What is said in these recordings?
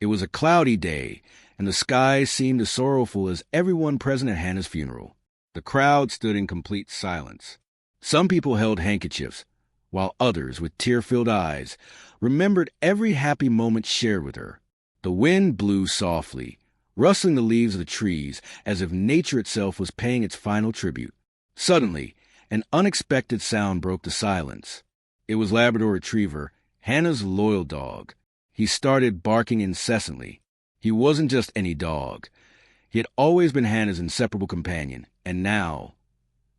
It was a cloudy day, and the sky seemed as sorrowful as everyone present at Hannah's funeral. The crowd stood in complete silence. Some people held handkerchiefs, while others, with tear-filled eyes, remembered every happy moment shared with her. The wind blew softly, rustling the leaves of the trees as if nature itself was paying its final tribute. Suddenly, an unexpected sound broke the silence. It was Labrador Retriever, Hannah's loyal dog. He started barking incessantly. He wasn't just any dog. He had always been Hannah's inseparable companion, and now,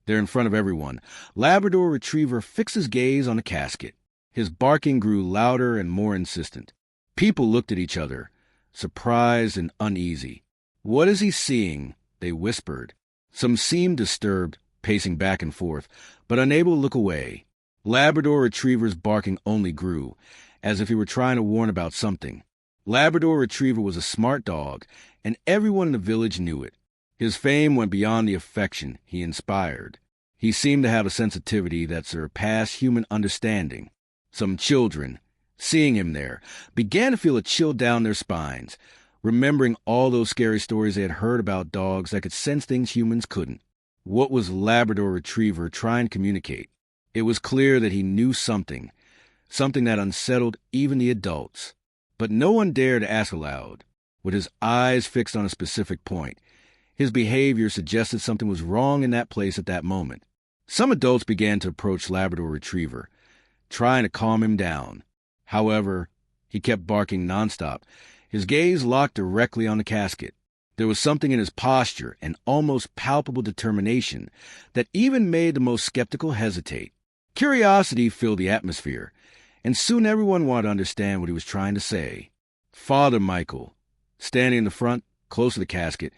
there in front of everyone, Labrador Retriever fixed his gaze on the casket. His barking grew louder and more insistent. People looked at each other, surprised and uneasy. "What is he seeing?" they whispered. Some seemed disturbed, pacing back and forth, but unable to look away. Labrador Retriever's barking only grew, as if he were trying to warn about something. Labrador Retriever was a smart dog, and everyone in the village knew it. His fame went beyond the affection he inspired. He seemed to have a sensitivity that surpassed human understanding. Some children, seeing him there, began to feel a chill down their spines, remembering all those scary stories they had heard about dogs that could sense things humans couldn't. What was Labrador Retriever trying to communicate? It was clear that he knew something that unsettled even the adults. But no one dared to ask aloud. With his eyes fixed on a specific point, his behavior suggested something was wrong in that place at that moment. Some adults began to approach Labrador Retriever, trying to calm him down. However, he kept barking nonstop, his gaze locked directly on the casket. There was something in his posture, an almost palpable determination, that even made the most skeptical hesitate. Curiosity filled the atmosphere, and soon everyone wanted to understand what he was trying to say. Father Michael, standing in the front, close to the casket,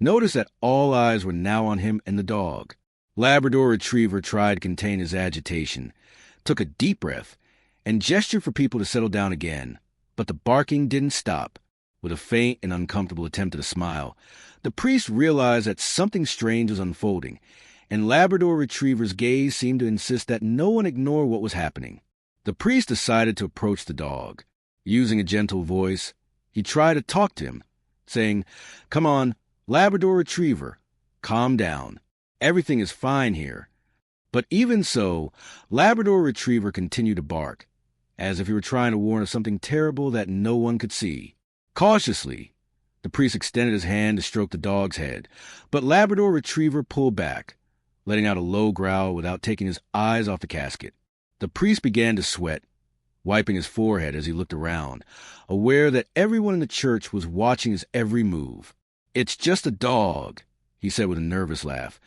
noticed that all eyes were now on him and the dog. Labrador Retriever tried to contain his agitation, took a deep breath, and gestured for people to settle down again. But the barking didn't stop. With a faint and uncomfortable attempt at a smile, the priest realized that something strange was unfolding, and Labrador Retriever's gaze seemed to insist that no one ignore what was happening. The priest decided to approach the dog. Using a gentle voice, he tried to talk to him, saying, "Come on, Labrador Retriever, calm down. Everything is fine here." But even so, Labrador Retriever continued to bark, as if he were trying to warn of something terrible that no one could see. Cautiously, the priest extended his hand to stroke the dog's head, but Labrador Retriever pulled back, letting out a low growl without taking his eyes off the casket. The priest began to sweat, wiping his forehead as he looked around, aware that everyone in the church was watching his every move. "It's just a dog," he said with a nervous laugh,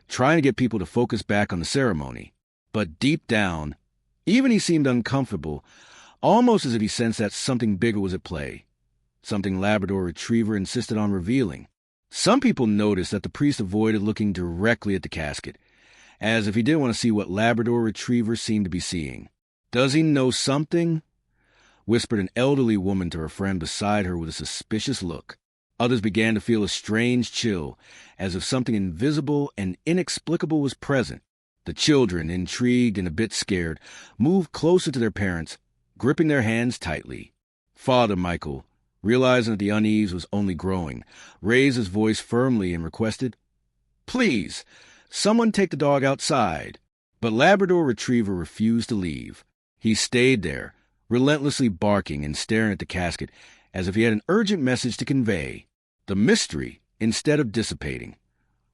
trying to get people to focus back on the ceremony. But deep down, even he seemed uncomfortable, almost as if he sensed that something bigger was at play, something Labrador Retriever insisted on revealing. Some people noticed that the priest avoided looking directly at the casket, as if he didn't want to see what Labrador Retriever seemed to be seeing. "Does he know something?" whispered an elderly woman to her friend beside her with a suspicious look. Others began to feel a strange chill, as if something invisible and inexplicable was present. The children, intrigued and a bit scared, moved closer to their parents, gripping their hands tightly. Father Michael, realizing that the unease was only growing, raised his voice firmly and requested, "Please, someone take the dog outside." But Labrador Retriever refused to leave. He stayed there, relentlessly barking and staring at the casket as if he had an urgent message to convey. The mystery, instead of dissipating,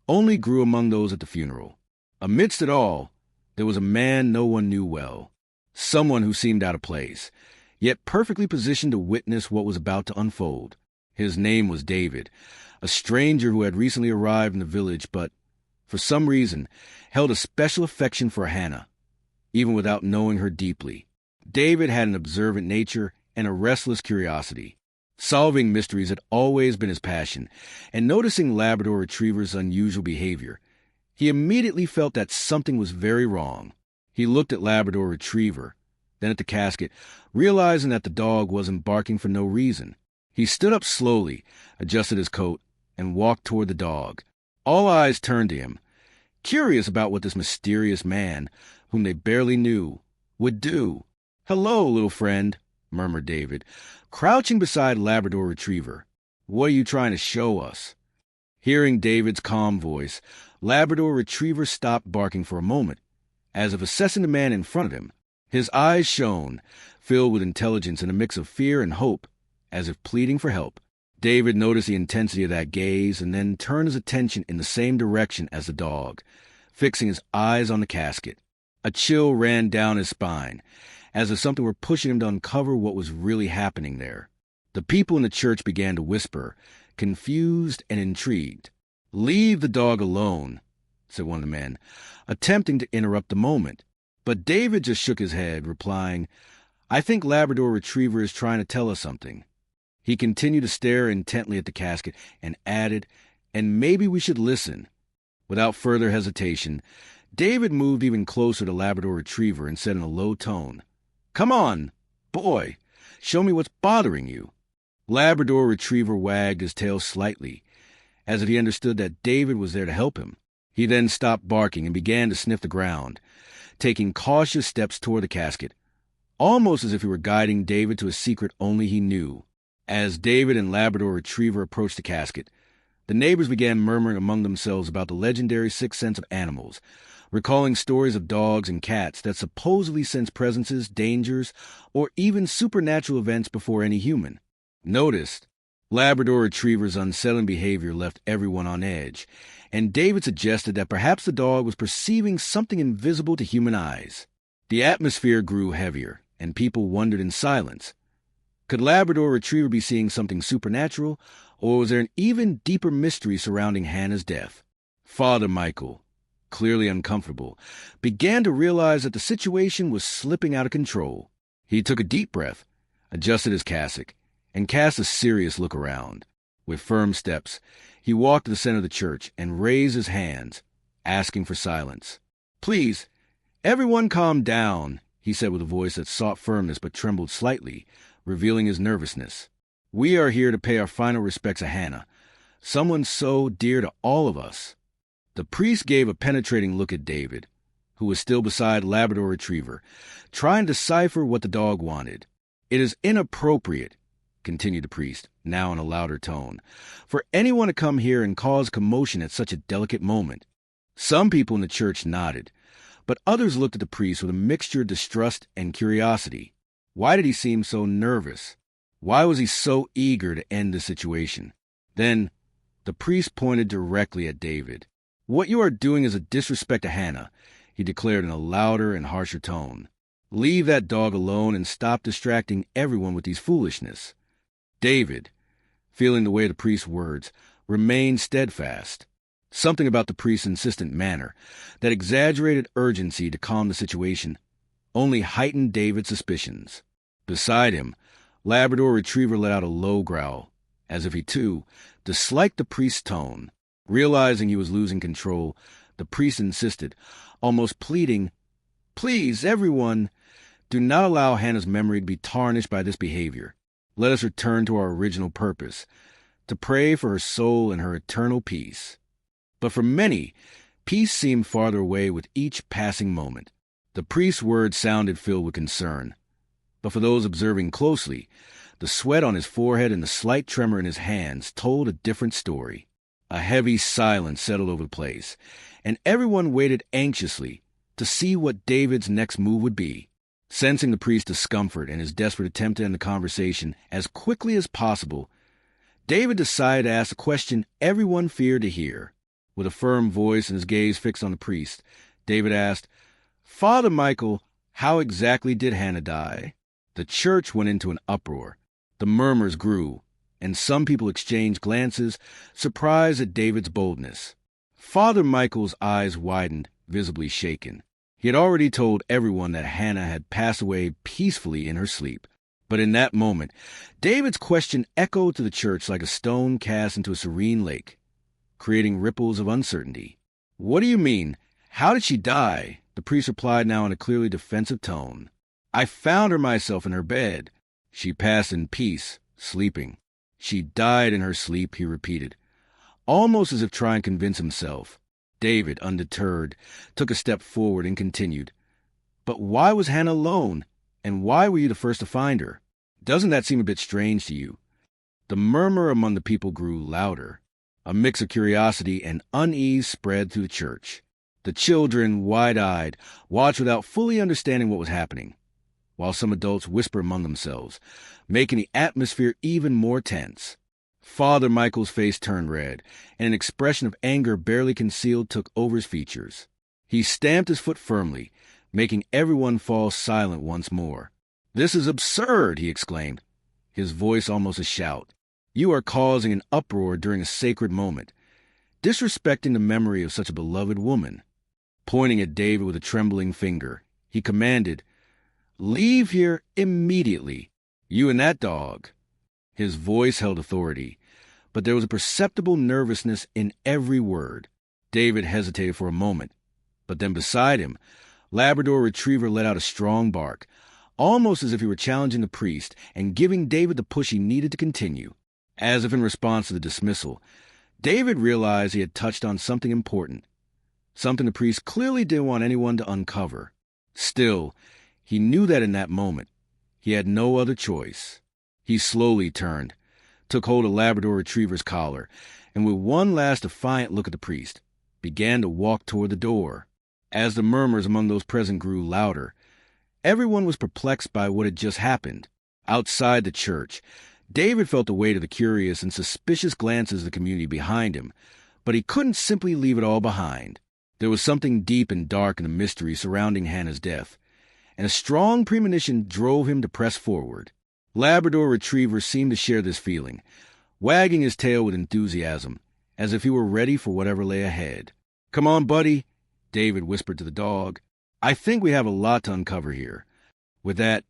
only grew among those at the funeral. Amidst it all, there was a man no one knew well, someone who seemed out of place, yet perfectly positioned to witness what was about to unfold. His name was David, a stranger who had recently arrived in the village but, for some reason, held a special affection for Hannah, even without knowing her deeply. David had an observant nature and a restless curiosity. Solving mysteries had always been his passion, and noticing Labrador Retriever's unusual behavior, he immediately felt that something was very wrong. He looked at Labrador Retriever, then at the casket, realizing that the dog wasn't barking for no reason. He stood up slowly, adjusted his coat, and walked toward the dog. All eyes turned to him, curious about what this mysterious man, whom they barely knew, would do. "Hello, little friend," murmured David, crouching beside Labrador Retriever. "What are you trying to show us?" Hearing David's calm voice, Labrador Retriever stopped barking for a moment, as if assessing the man in front of him. His eyes shone, filled with intelligence and a mix of fear and hope, as if pleading for help. David noticed the intensity of that gaze and then turned his attention in the same direction as the dog, fixing his eyes on the casket. A chill ran down his spine, as if something were pushing him to uncover what was really happening there. The people in the church began to whisper, confused and intrigued. "Leave the dog alone," said one of the men, attempting to interrupt the moment. But David just shook his head, replying, "I think Labrador Retriever is trying to tell us something." He continued to stare intently at the casket and added, "And maybe we should listen." Without further hesitation, David moved even closer to Labrador Retriever and said in a low tone, "Come on, boy, show me what's bothering you." Labrador Retriever wagged his tail slightly, as if he understood that David was there to help him. He then stopped barking and began to sniff the ground, taking cautious steps toward the casket, almost as if he were guiding David to a secret only he knew. As David and Labrador Retriever approached the casket, the neighbors began murmuring among themselves about the legendary sixth sense of animals, recalling stories of dogs and cats that supposedly sense presences, dangers, or even supernatural events before any human. Noticed, Labrador Retriever's unsettling behavior left everyone on edge, and David suggested that perhaps the dog was perceiving something invisible to human eyes. The atmosphere grew heavier, and people wondered in silence. Could Labrador Retriever be seeing something supernatural, or was there an even deeper mystery surrounding Hannah's death? Father Michael, clearly uncomfortable, began to realize that the situation was slipping out of control. He took a deep breath, adjusted his cassock, and cast a serious look around. With firm steps, he walked to the center of the church and raised his hands, asking for silence. "Please, everyone calm down," he said with a voice that sought firmness but trembled slightly, revealing his nervousness. "We are here to pay our final respects to Hannah, someone so dear to all of us." The priest gave a penetrating look at David, who was still beside Labrador Retriever, trying to decipher what the dog wanted. "It is inappropriate," continued the priest, now in a louder tone, "for anyone to come here and cause commotion at such a delicate moment." Some people in the church nodded, but others looked at the priest with a mixture of distrust and curiosity. Why did he seem so nervous? Why was he so eager to end the situation? Then the priest pointed directly at David. "What you are doing is a disrespect to Hannah," he declared in a louder and harsher tone. "Leave that dog alone and stop distracting everyone with these foolishness." David, feeling the weight of the priest's words, remained steadfast. Something about the priest's insistent manner, that exaggerated urgency to calm the situation, only heightened David's suspicions. Beside him, Labrador Retriever let out a low growl, as if he, too, disliked the priest's tone. Realizing he was losing control, the priest insisted, almost pleading, "Please, everyone, do not allow Hannah's memory to be tarnished by this behavior. Let us return to our original purpose, to pray for her soul and her eternal peace." But for many, peace seemed farther away with each passing moment. The priest's words sounded filled with concern. But for those observing closely, the sweat on his forehead and the slight tremor in his hands told a different story. A heavy silence settled over the place, and everyone waited anxiously to see what David's next move would be. Sensing the priest's discomfort and his desperate attempt to end the conversation as quickly as possible, David decided to ask a question everyone feared to hear. With a firm voice and his gaze fixed on the priest, David asked, "Father Michael, how exactly did Hannah die?" The church went into an uproar. The murmurs grew, and some people exchanged glances, surprised at David's boldness. Father Michael's eyes widened, visibly shaken. He had already told everyone that Hannah had passed away peacefully in her sleep. But in that moment, David's question echoed to the church like a stone cast into a serene lake, creating ripples of uncertainty. "What do you mean? How did she die?" The priest replied now in a clearly defensive tone. "I found her myself in her bed. She passed in peace, sleeping." "She died in her sleep," he repeated, almost as if trying to convince himself. David, undeterred, took a step forward and continued. "But why was Hannah alone? And why were you the first to find her?" Doesn't that seem a bit strange to you? The murmur among the people grew louder. A mix of curiosity and unease spread through the church. The children, wide-eyed, watched without fully understanding what was happening, while some adults whispered among themselves, making the atmosphere even more tense. Father Michael's face turned red, and an expression of anger barely concealed took over his features. He stamped his foot firmly, making everyone fall silent once more. "This is absurd," he exclaimed, his voice almost a shout. "You are causing an uproar during a sacred moment, disrespecting the memory of such a beloved woman." Pointing at David with a trembling finger, he commanded, "Leave here immediately, you and that dog." His voice held authority, but there was a perceptible nervousness in every word. David hesitated for a moment, but then beside him, Labrador Retriever let out a strong bark, almost as if he were challenging the priest and giving David the push he needed to continue. As if in response to the dismissal, David realized he had touched on something important, something the priest clearly didn't want anyone to uncover. Still, he knew that in that moment, he had no other choice. He slowly turned, took hold of Labrador Retriever's collar, and with one last defiant look at the priest, began to walk toward the door. As the murmurs among those present grew louder, everyone was perplexed by what had just happened. Outside the church, David felt the weight of the curious and suspicious glances of the community behind him, but he couldn't simply leave it all behind. There was something deep and dark in the mystery surrounding Hannah's death, and a strong premonition drove him to press forward. Labrador Retriever seemed to share this feeling, wagging his tail with enthusiasm, as if he were ready for whatever lay ahead. "Come on, buddy," David whispered to the dog. "I think we have a lot to uncover here." With that,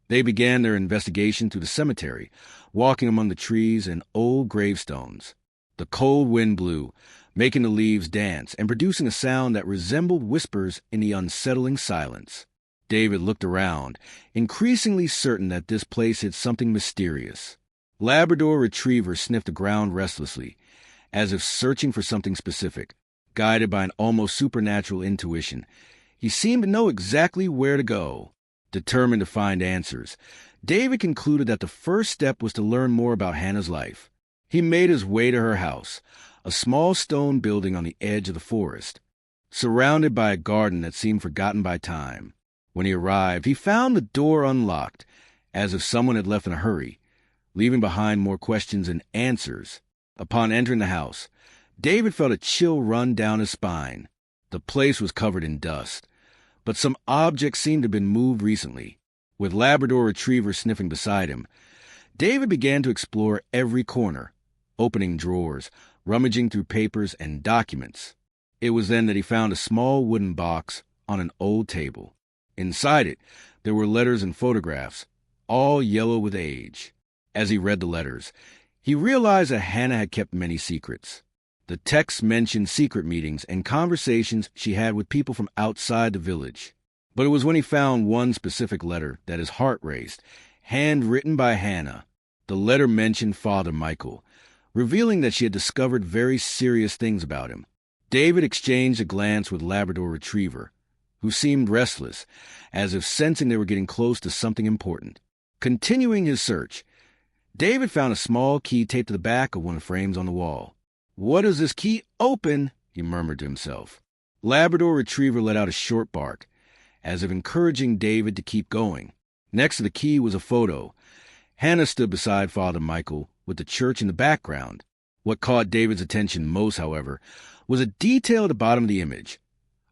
they began their investigation through the cemetery, walking among the trees and old gravestones. The cold wind blew, making the leaves dance and producing a sound that resembled whispers in the unsettling silence. David looked around, increasingly certain that this place hid something mysterious. Labrador Retriever sniffed the ground restlessly, as if searching for something specific. Guided by an almost supernatural intuition, he seemed to know exactly where to go. Determined to find answers, David concluded that the first step was to learn more about Hannah's life. He made his way to her house, a small stone building on the edge of the forest, surrounded by a garden that seemed forgotten by time. When he arrived, he found the door unlocked, as if someone had left in a hurry, leaving behind more questions than answers. Upon entering the house, David felt a chill run down his spine. The place was covered in dust, but some objects seemed to have been moved recently. With Labrador Retriever sniffing beside him, David began to explore every corner, opening drawers, rummaging through papers and documents. It was then that he found a small wooden box on an old table. Inside it, there were letters and photographs, all yellow with age. As he read the letters, he realized that Hannah had kept many secrets. The texts mentioned secret meetings and conversations she had with people from outside the village. But it was when he found one specific letter that his heart raced, handwritten by Hannah. The letter mentioned Father Michael, revealing that she had discovered very serious things about him. David exchanged a glance with Labrador Retriever, who seemed restless, as if sensing they were getting close to something important. Continuing his search, David found a small key taped to the back of one of the frames on the wall. "What does this key open?" he murmured to himself. Labrador Retriever let out a short bark, as if encouraging David to keep going. Next to the key was a photo. Hannah stood beside Father Michael, with the church in the background. What caught David's attention most, however, was a detail at the bottom of the image.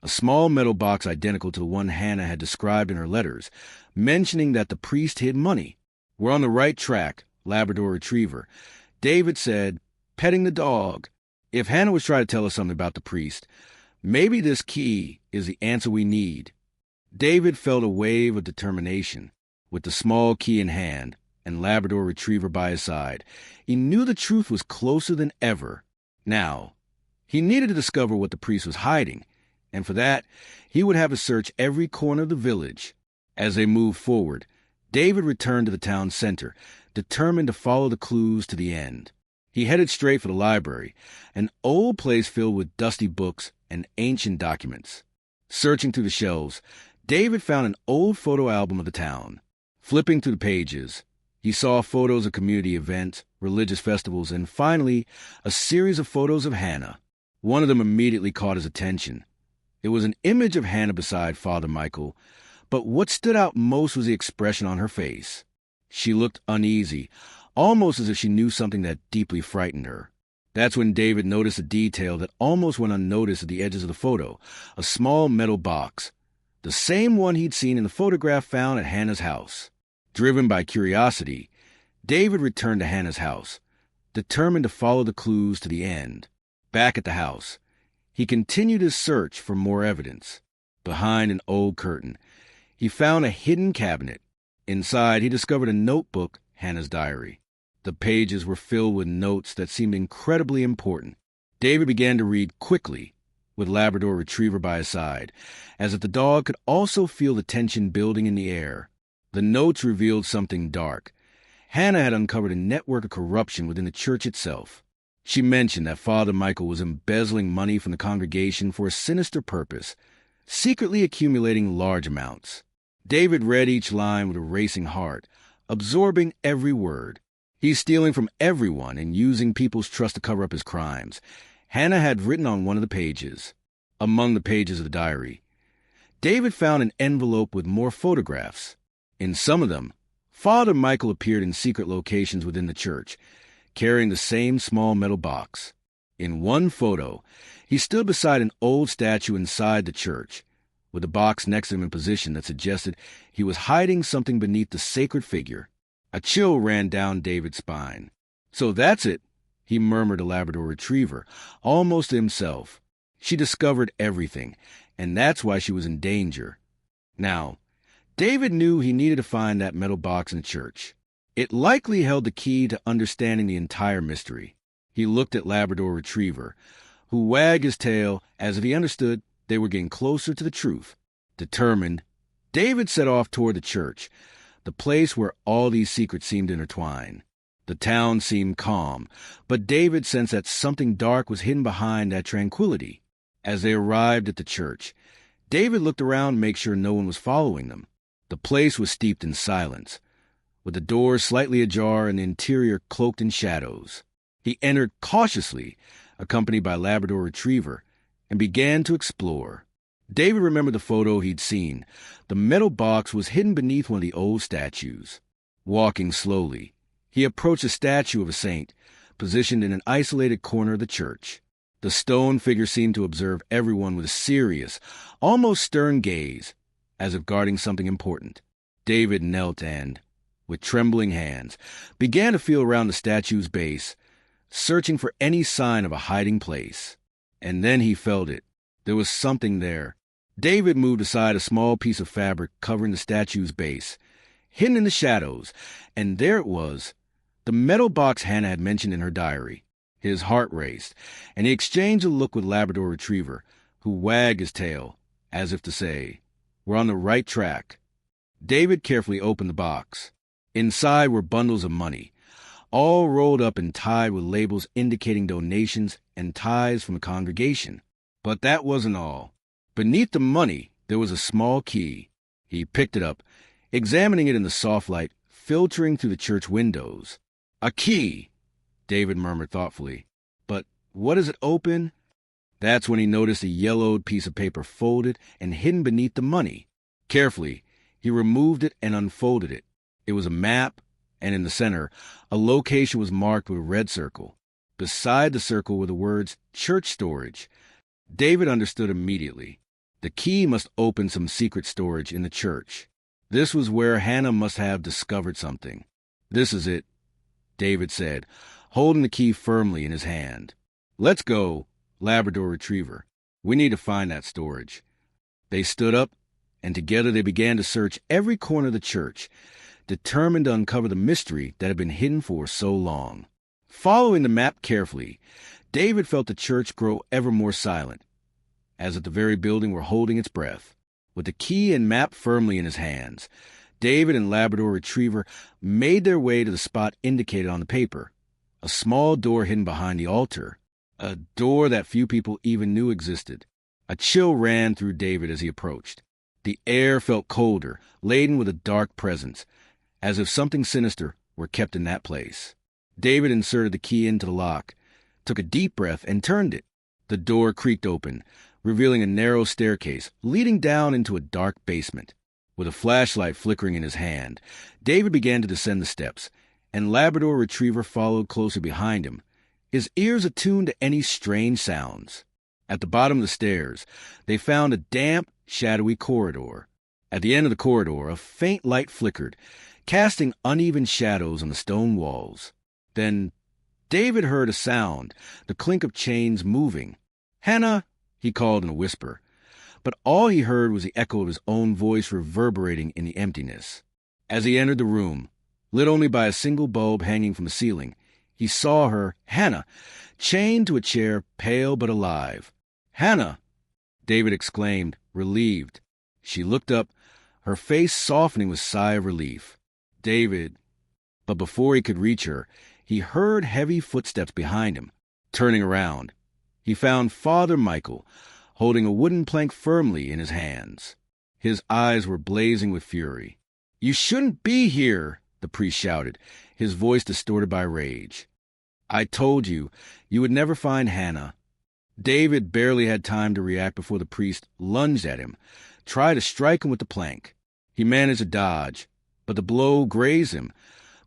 A small metal box identical to the one Hannah had described in her letters, mentioning that the priest hid money. "We're on the right track, Labrador Retriever," David said, petting the dog. "If Hannah was trying to tell us something about the priest, maybe this key is the answer we need." David felt a wave of determination. With the small key in hand and Labrador Retriever by his side, he knew the truth was closer than ever. Now, he needed to discover what the priest was hiding, and for that, he would have to search every corner of the village. As they moved forward, David returned to the town center, determined to follow the clues to the end. He headed straight for the library, an old place filled with dusty books and ancient documents. Searching through the shelves, David found an old photo album of the town. Flipping through the pages, He saw photos of community events, religious festivals, and finally, a series of photos of Hannah. One of them immediately caught his attention. It was an image of Hannah beside Father Michael, but what stood out most was the expression on her face. She looked uneasy, almost as if she knew something that deeply frightened her. That's when David noticed a detail that almost went unnoticed at the edges of the photo, a small metal box, the same one he'd seen in the photograph found at Hannah's house. Driven by curiosity, David returned to Hannah's house, determined to follow the clues to the end. Back at the house, he continued his search for more evidence. Behind an old curtain, he found a hidden cabinet. Inside, he discovered a notebook, Hannah's diary. The pages were filled with notes that seemed incredibly important. David began to read quickly, with Labrador Retriever by his side, as if the dog could also feel the tension building in the air. The notes revealed something dark. Hannah had uncovered a network of corruption within the church itself. She mentioned that Father Michael was embezzling money from the congregation for a sinister purpose, secretly accumulating large amounts. David read each line with a racing heart, absorbing every word. He's stealing from everyone and using people's trust to cover up his crimes. Hannah had written on one of the pages. Among the pages of the diary, David found an envelope with more photographs. In some of them, Father Michael appeared in secret locations within the church, carrying the same small metal box. In one photo, he stood beside an old statue inside the church, with the box next to him in position that suggested he was hiding something beneath the sacred figure. A chill ran down David's spine. "So that's it," he murmured to Labrador Retriever, almost to himself. She discovered everything, and that's why she was in danger. Now, David knew he needed to find that metal box in the church. It likely held the key to understanding the entire mystery. He looked at Labrador Retriever, who wagged his tail as if he understood they were getting closer to the truth. Determined, David set off toward the church, the place where all these secrets seemed intertwined. The town seemed calm, but David sensed that something dark was hidden behind that tranquility. As they arrived at the church, David looked around to make sure no one was following them. The place was steeped in silence, with the doors slightly ajar and the interior cloaked in shadows. He entered cautiously, accompanied by Labrador Retriever, and began to explore. David remembered the photo he'd seen. The metal box was hidden beneath one of the old statues. Walking slowly, he approached a statue of a saint, positioned in an isolated corner of the church. The stone figure seemed to observe everyone with a serious, almost stern gaze, as if guarding something important. David knelt and, with trembling hands, began to feel around the statue's base, searching for any sign of a hiding place. And then he felt it. There was something there. David moved aside a small piece of fabric covering the statue's base, hidden in the shadows, and there it was, the metal box Hannah had mentioned in her diary. His heart raced, and he exchanged a look with Labrador Retriever, who wagged his tail, as if to say, "We're on the right track." David carefully opened the box. Inside were bundles of money, all rolled up and tied with labels indicating donations and tithes from the congregation. But that wasn't all. Beneath the money, there was a small key. He picked it up, examining it in the soft light filtering through the church windows. "A key," David murmured thoughtfully. "But what does it open?" That's when he noticed a yellowed piece of paper folded and hidden beneath the money. Carefully, he removed it and unfolded it. It was a map, and in the center, a location was marked with a red circle. Beside the circle were the words "church storage." David understood immediately. The key must open some secret storage in the church. This was where Hannah must have discovered something. "This is it," David said, holding the key firmly in his hand. "Let's go, Labrador Retriever. We need to find that storage." They stood up, and together they began to search every corner of the church, determined to uncover the mystery that had been hidden for so long. Following the map carefully, David felt the church grow ever more silent, as if the very building were holding its breath. With the key and map firmly in his hands, David and Labrador Retriever made their way to the spot indicated on the paper, a small door hidden behind the altar, a door that few people even knew existed. A chill ran through David as he approached. The air felt colder, laden with a dark presence, as if something sinister were kept in that place. David inserted the key into the lock, took a deep breath, and turned it. The door creaked open, revealing a narrow staircase leading down into a dark basement. With a flashlight flickering in his hand, David began to descend the steps, and Labrador Retriever followed closer behind him, his ears attuned to any strange sounds. At the bottom of the stairs, they found a damp, shadowy corridor. At the end of the corridor, a faint light flickered, casting uneven shadows on the stone walls. Then David heard a sound, the clink of chains moving. "Hannah!" he called in a whisper. But all he heard was the echo of his own voice reverberating in the emptiness. As he entered the room, lit only by a single bulb hanging from the ceiling, he saw her, Hannah, chained to a chair, pale but alive. "Hannah!" David exclaimed, relieved. She looked up, her face softening with a sigh of relief. "David." But before he could reach her, he heard heavy footsteps behind him. Turning around, he found Father Michael, holding a wooden plank firmly in his hands. His eyes were blazing with fury. "You shouldn't be here," the priest shouted, his voice distorted by rage. "I told you, you would never find Hannah." David barely had time to react before the priest lunged at him, tried to strike him with the plank. He managed to dodge, but the blow grazed him,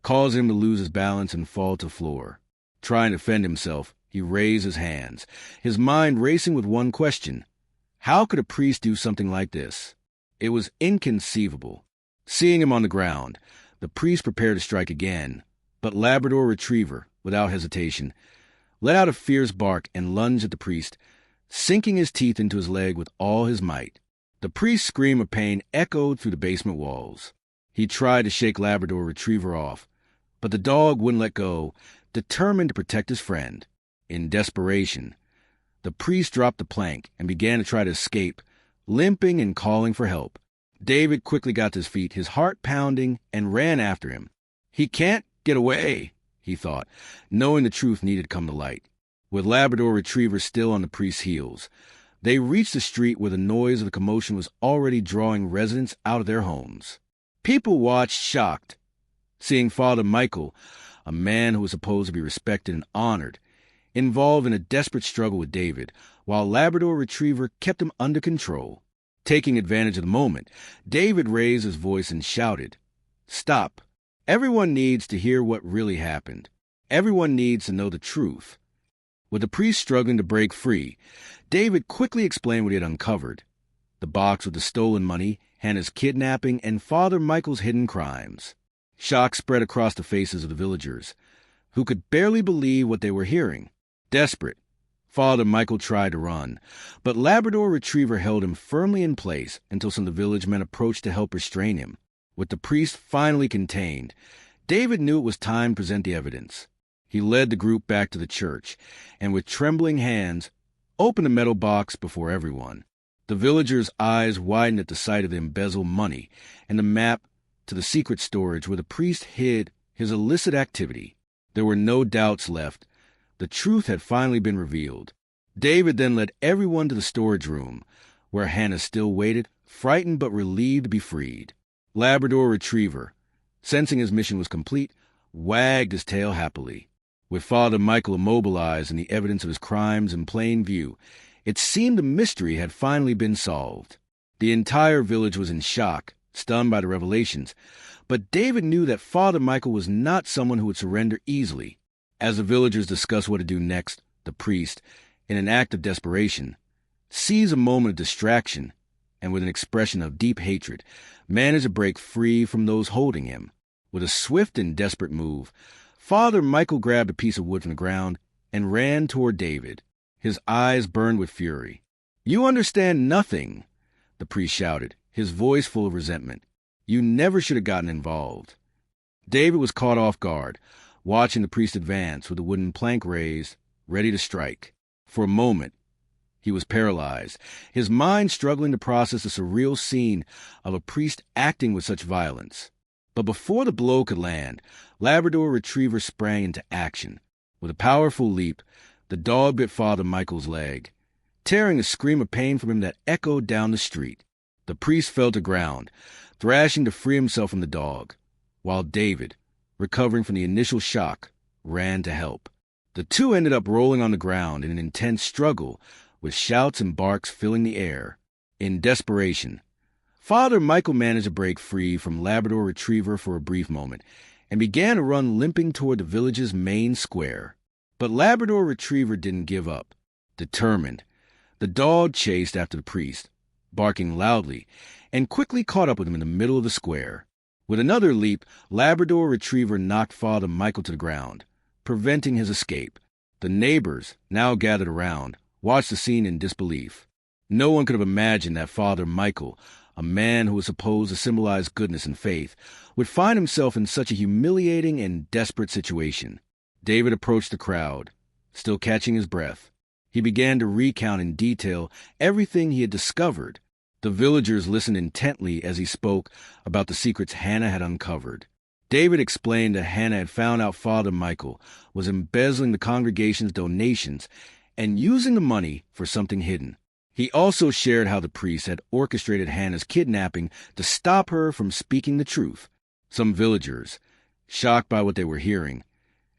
causing him to lose his balance and fall to the floor. Trying to defend himself, he raised his hands, his mind racing with one question. How could a priest do something like this? It was inconceivable. Seeing him on the ground, the priest prepared to strike again, but Labrador Retriever, without hesitation, let out a fierce bark and lunged at the priest, sinking his teeth into his leg with all his might. The priest's scream of pain echoed through the basement walls. He tried to shake Labrador Retriever off, but the dog wouldn't let go, determined to protect his friend. In desperation, the priest dropped the plank and began to try to escape, limping and calling for help. David quickly got to his feet, his heart pounding, and ran after him. He can't get away, he thought, knowing the truth needed to come to light. With Labrador Retriever still on the priest's heels, they reached the street where the noise of the commotion was already drawing residents out of their homes. People watched shocked, seeing Father Michael, a man who was supposed to be respected and honored, involved in a desperate struggle with David, while Labrador Retriever kept him under control. Taking advantage of the moment, David raised his voice and shouted, "Stop! Everyone needs to hear what really happened. Everyone needs to know the truth." With the priest struggling to break free, David quickly explained what he had uncovered: the box with the stolen money, Hannah's kidnapping, and Father Michael's hidden crimes. Shock spread across the faces of the villagers, who could barely believe what they were hearing. Desperate, Father Michael tried to run, but Labrador Retriever held him firmly in place until some of the village men approached to help restrain him. With the priest finally contained, David knew it was time to present the evidence. He led the group back to the church, and with trembling hands, opened the metal box before everyone. The villagers' eyes widened at the sight of the embezzled money and the map to the secret storage where the priest hid his illicit activity. There were no doubts left. The truth had finally been revealed. David then led everyone to the storage room, where Hannah still waited, frightened but relieved to be freed. Labrador Retriever, sensing his mission was complete, wagged his tail happily. With Father Michael immobilized and the evidence of his crimes in plain view, it seemed the mystery had finally been solved. The entire village was in shock, stunned by the revelations, but David knew that Father Michael was not someone who would surrender easily. As the villagers discussed what to do next, the priest, in an act of desperation, seized a moment of distraction and, with an expression of deep hatred, managed to break free from those holding him. With a swift and desperate move, Father Michael grabbed a piece of wood from the ground and ran toward David. His eyes burned with fury. "You understand nothing," the priest shouted, his voice full of resentment. "You never should have gotten involved." David was caught off guard, watching the priest advance with the wooden plank raised, ready to strike. For a moment, he was paralyzed, his mind struggling to process the surreal scene of a priest acting with such violence. But before the blow could land, Labrador Retriever sprang into action. With a powerful leap, the dog bit Father Michael's leg, tearing a scream of pain from him that echoed down the street. The priest fell to ground, thrashing to free himself from the dog, while David, recovering from the initial shock, ran to help. The two ended up rolling on the ground in an intense struggle, with shouts and barks filling the air. In desperation, Father Michael managed to break free from Labrador Retriever for a brief moment and began to run limping toward the village's main square. But Labrador Retriever didn't give up. Determined, the dog chased after the priest, barking loudly, and quickly caught up with him in the middle of the square. With another leap, Labrador Retriever knocked Father Michael to the ground, preventing his escape. The neighbors, now gathered around, watched the scene in disbelief. No one could have imagined that Father Michael, a man who was supposed to symbolize goodness and faith, would find himself in such a humiliating and desperate situation. David approached the crowd, still catching his breath. He began to recount in detail everything he had discovered. The villagers listened intently as he spoke about the secrets Hannah had uncovered. David explained that Hannah had found out Father Michael was embezzling the congregation's donations and using the money for something hidden. He also shared how the priest had orchestrated Hannah's kidnapping to stop her from speaking the truth. Some villagers, shocked by what they were hearing,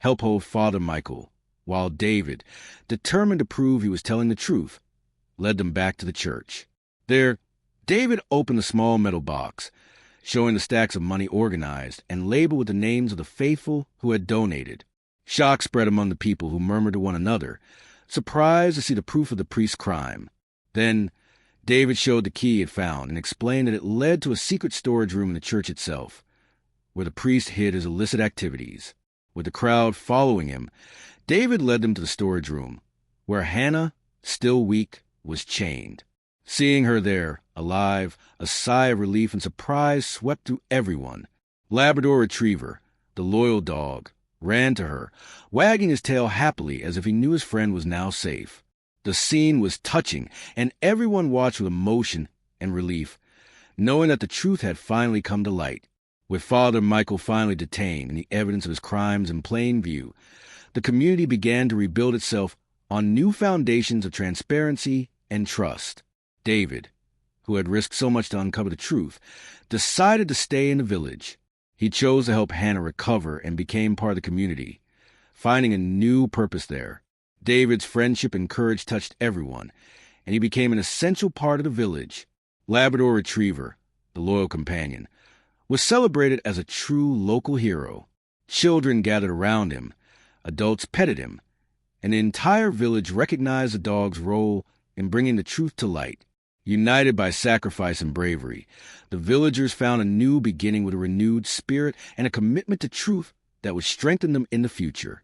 helped hold Father Michael, while David, determined to prove he was telling the truth, led them back to the church. There, David opened the small metal box, showing the stacks of money organized and labeled with the names of the faithful who had donated. Shock spread among the people, who murmured to one another, surprised to see the proof of the priest's crime. Then, David showed the key he had found and explained that it led to a secret storage room in the church itself, where the priest hid his illicit activities. With the crowd following him, David led them to the storage room, where Hannah, still weak, was chained. Seeing her there, alive, a sigh of relief and surprise swept through everyone. Labrador Retriever, the loyal dog, ran to her, wagging his tail happily as if he knew his friend was now safe. The scene was touching, and everyone watched with emotion and relief, knowing that the truth had finally come to light. With Father Michael finally detained and the evidence of his crimes in plain view, the community began to rebuild itself on new foundations of transparency and trust. David, who had risked so much to uncover the truth, decided to stay in the village. He chose to help Hannah recover and became part of the community, finding a new purpose there. David's friendship and courage touched everyone, and he became an essential part of the village. Labrador Retriever, the loyal companion, was celebrated as a true local hero. Children gathered around him, adults petted him, and the entire village recognized the dog's role in bringing the truth to light. United by sacrifice and bravery, the villagers found a new beginning with a renewed spirit and a commitment to truth that would strengthen them in the future.